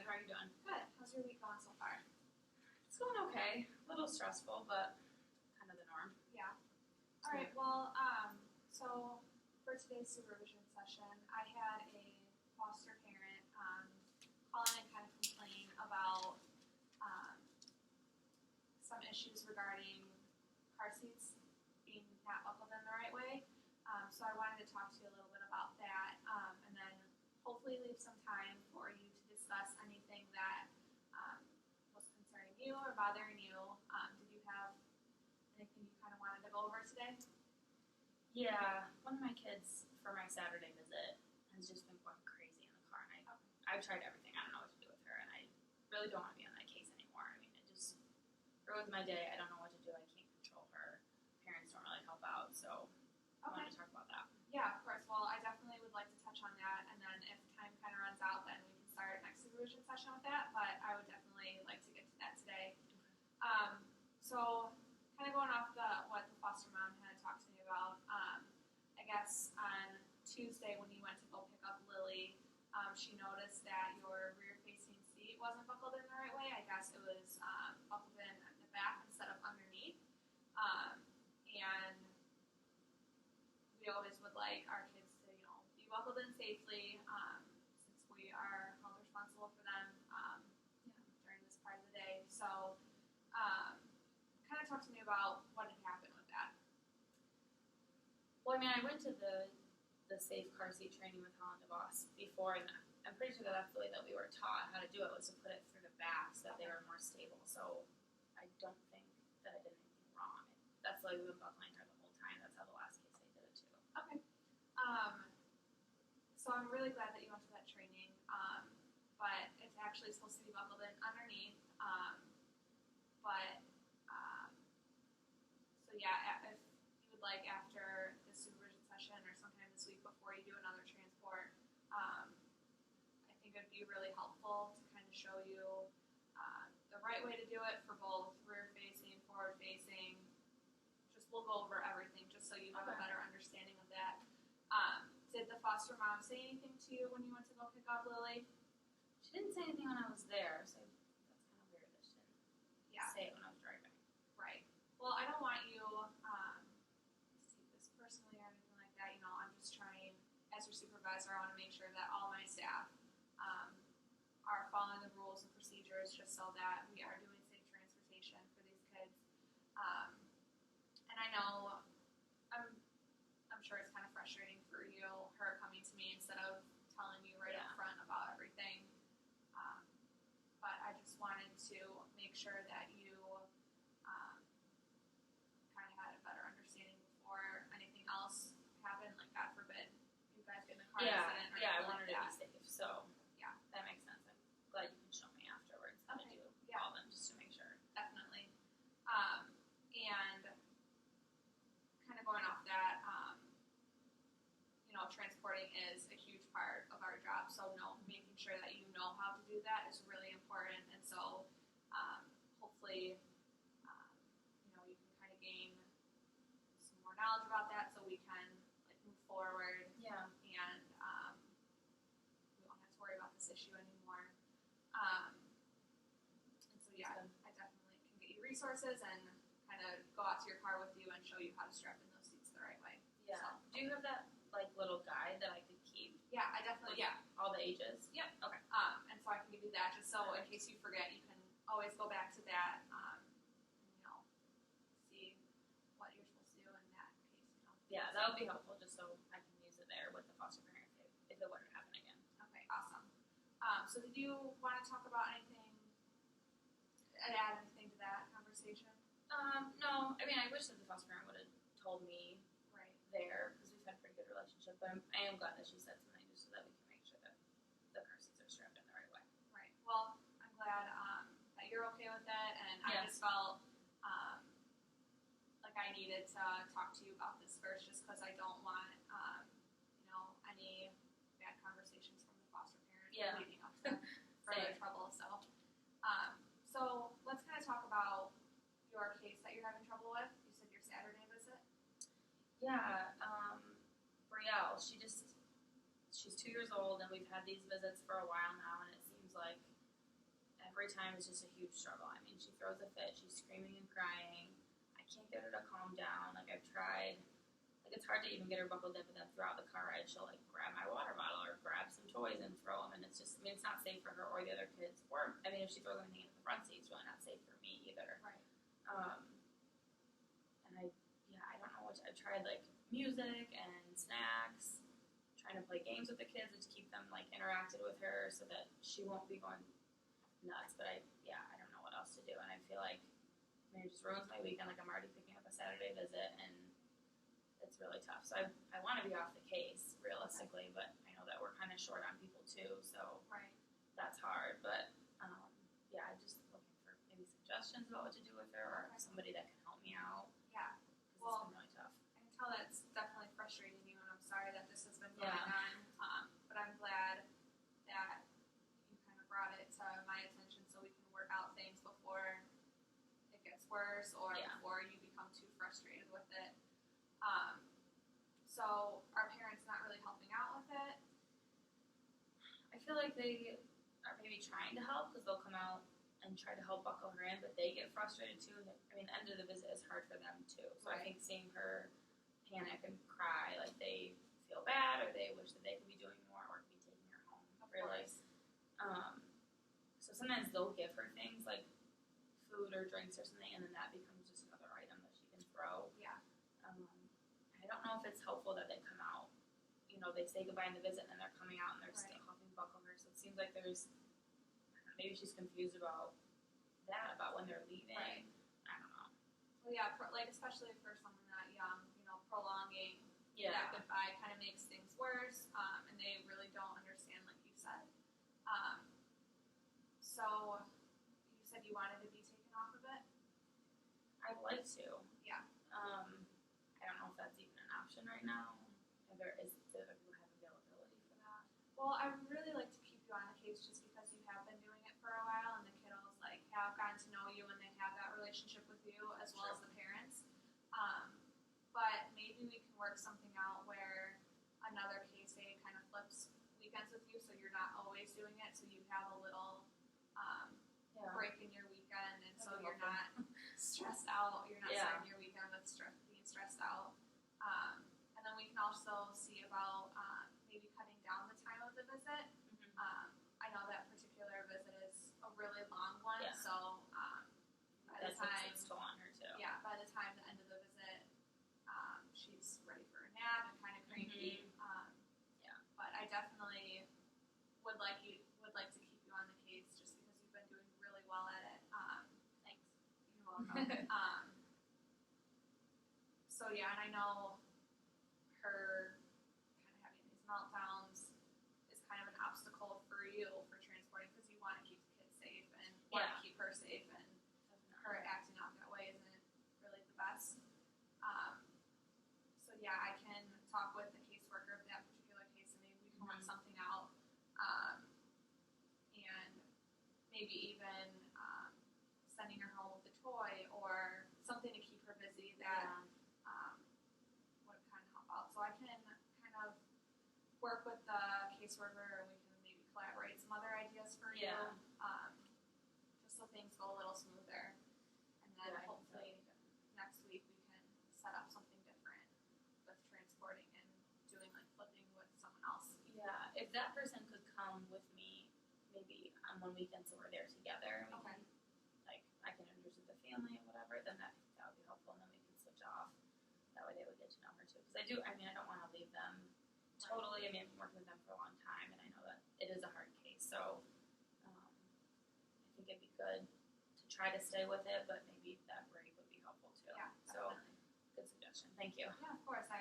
How are you doing? Good. How's your week going so far? It's going okay. A little stressful, but kind of the norm. Yeah. All right. Well, so for today's supervision session, I had a foster parent call in and kind of complain about some issues regarding car seats being not buckled in the right way. So I wanted to talk to you a little bit about that, and then hopefully leave some time for you to discuss anything that was concerning you or bothering you. Did you have anything you kind of wanted to go over today? Yeah, one of my kids for my Saturday visit has just been going crazy in the car, and I've tried everything. I don't know what to do with her, and I really don't want to be on that case anymore. I mean, it just ruins my day. I don't know what to do. I can't control her. Parents don't really help out, so I wanted to talk about that. Yeah, of course. Well, I definitely would like to touch on that, and then if time kind of runs out, then we can start next supervision session with that, but I would definitely like to get to that today. So kind of going off what the foster mom had talked to me about, I guess on Tuesday when you went to go pick up Lily, she noticed that your rear-facing seat wasn't buckled in the right way. I guess it was buckled in at the back instead of underneath. And we always would like our kids to, be buckled in safely, since we are held responsible for them during this part of the day. So kind of talk to me about what had happened with that. Well, I mean, I went to the safe car seat training with Holland DeVos before, and I'm pretty sure that that's the way that we were taught how to do it, was to put it through the back so that they were more stable. So I don't think that I did anything wrong. That's the way we've been buckling her the whole time. That's how the last case I did it too. Okay. So I'm really glad that you went to that training, but it's actually supposed to be buckled in underneath. So yeah, if you would like after the supervision session or sometime this week before you do another transport, I think it would be really helpful to kind of show you the right way to do it for both rear-facing, forward-facing. We'll go over everything just so you have a better understanding of that. Did the foster mom say anything to you when you went to go pick up Lily? She didn't say anything when I was there, so that's kind of weird that she didn't say it when I was driving. Right. Well, I don't want you to take this personally or anything like that. I'm just trying, as your supervisor, I want to make sure that all my staff are following the rules and procedures just so that we are doing safe transportation for these kids. And I know, I'm sure it's kind of frustrating for you, her coming to me instead of telling you right up front about everything. But I just wanted to make sure that you kind of had a better understanding before anything else happened. Like, God forbid, you guys get in a car accident or I anything wanted like to that. be safe, so yeah, that makes sense. I'm glad you can show me afterwards how to do all of them just to make sure. Definitely. And kind of going off that, transporting is a huge part of our job. So, making sure that you know how to do that is really important. And so, hopefully, you can kind of gain some more knowledge about that, so we can move forward. Yeah. And we won't have to worry about this issue anymore. And so, I definitely can get you resources and kind of go out to your car with you and show you how to strap in those seats the right way. Yeah. So, do you have that little guide that I could keep? Yeah, I definitely. All the ages. Yep. Okay. And so I can give you that just so in case you forget, you can always go back to that. See what you're supposed to do in that case. Yeah, that would be helpful just so I can use it there with the foster parent if it were to happen again. Okay. Awesome. So did you want to talk about anything? Add anything to that conversation? No. I mean, I wish that the foster parent would have told me there because we've had a pretty good relationship. But I am glad that she said something just so that we can make sure that the car seats are strapped in the right way. Right. Well, I'm glad that you're okay with it, and I just felt like I needed to talk to you about this first, just because I don't want any bad conversations from the foster parent leading up to further trouble. So let's kind of talk about your case that you're having trouble with. You said your Saturday visit. Yeah, Brielle, she's 2 years old, and we've had these visits for a while now, and it seems like every time is just a huge struggle. I mean, she throws a fit, she's screaming and crying. I can't get her to calm down. Like, I've tried. Like, it's hard to even get her buckled in, but then throughout the car ride, she'll, like, grab my water bottle or grab some toys and throw them, and it's just, I mean, it's not safe for her or the other kids. Or, I mean, if she throws anything into the front seat, it's really not safe for me either. Right. And I don't know I've tried, like, music and snacks, trying to play games with the kids to keep them, like, interacted with her so that she won't be going nuts. But I don't know what else to do, and I feel like it just ruins my weekend. Like, I'm already picking up a Saturday visit, and it's really tough. So I want to be off the case, realistically, but I know that we're kind of short on people, too, so Right. that's hard. But, I'm just looking for maybe suggestions about what to do with her or somebody that can help me out. Yeah. Because Well, it's been really tough. I can tell that's definitely frustrating you, and I'm sorry that this has been going on. But I'm glad that you kind of brought it to my attention so we can work out things before it gets worse or before you become too frustrated with it. So are parents not really helping out with it? I feel like they are maybe trying to help because they'll come out and try to help buckle her in, but they get frustrated too. And I mean, the end of the visit is hard for them too. So I think seeing her panic and cry, like they feel bad or they wish that they could be doing more or be taking her home. Really. So sometimes they'll give her things like food or drinks or something, and then that becomes just another item that she can throw. Yeah. I don't know if it's helpful that they come out. You know, they say goodbye in the visit, and then they're coming out and they're still helping buckle her. So it seems like maybe she's confused about that, about when they're leaving. Right. I don't know. Well, yeah, like especially for someone that young, prolonging that goodbye kind of makes things worse, and they really don't understand, like you said. So you said you wanted to be taken off of it? I'd like to. Yeah. I don't know if that's even an option right now. Do people have availability for that? Well, I would really like to keep you on the case just because you have been doing it for a while and the kiddos have gotten to know you and they have that relationship with you as well as the parents. But maybe we can work something out where another case day kind of flips weekends with you, so you're not always doing it, so you have a little break in your weekend, and so you're not stressed out. You're not starting your weekend with being stressed out. And then we can also see about maybe cutting down the time of the visit. I know that particular visit is a really long one, so by the time it's still on her too. Yeah, by the time the end of the visit, she's ready for a nap and kind of cranky. But I definitely would like to keep you on the case just because you've been doing really well at it. Thanks. You're welcome. So yeah, and I know her kind of having these meltdowns is kind of an obstacle for you for transporting because you want to keep the kids safe and want to keep her safe, and her acting out that way isn't really the best. So yeah, I can talk with the caseworker of that particular case and maybe we can work something out. And maybe even sending her home with a toy or something to keep her busy that would kind of help out. So I can kind of work with the caseworker and we can maybe collaborate some other ideas for you, just so things go a little smoother. And then hopefully next week we can set up something different with transporting and doing like flipping with someone else. Yeah, if that person could come with me, maybe on one weekend so we're there together. And we can, I can introduce the family and whatever. Then that would be helpful, and then we can switch off. That way they would get to know her too. Because I don't want to leave them totally. I mean, I've been working with them for a long time, and I know that it is a hard case. So I think it'd be good to try to stay with it, but maybe that break would be helpful too. Yeah, so definitely. Good suggestion. Thank you. Yeah, of course.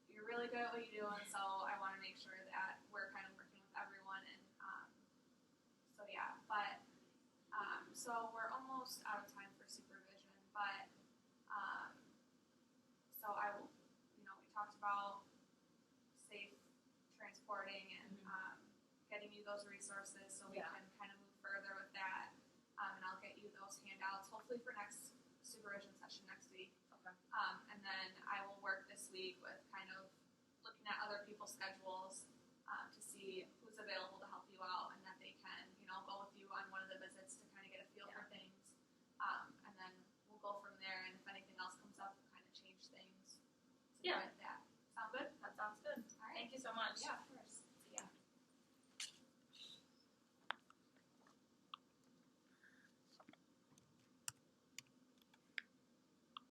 You're really good at what you do, and so I want to make sure that we're kind of working with everyone. And so yeah, but so we're almost out of time for supervision, but so I will, we talked about safe transporting and getting you those resources so we can kind of move further with that. And I'll get you those handouts hopefully for next supervision session next week. Okay. And then I will work this week with kind of looking at other people's schedules to see who's available to help you out and that they can, go with you on one of the visits to Thank you so much. Yeah,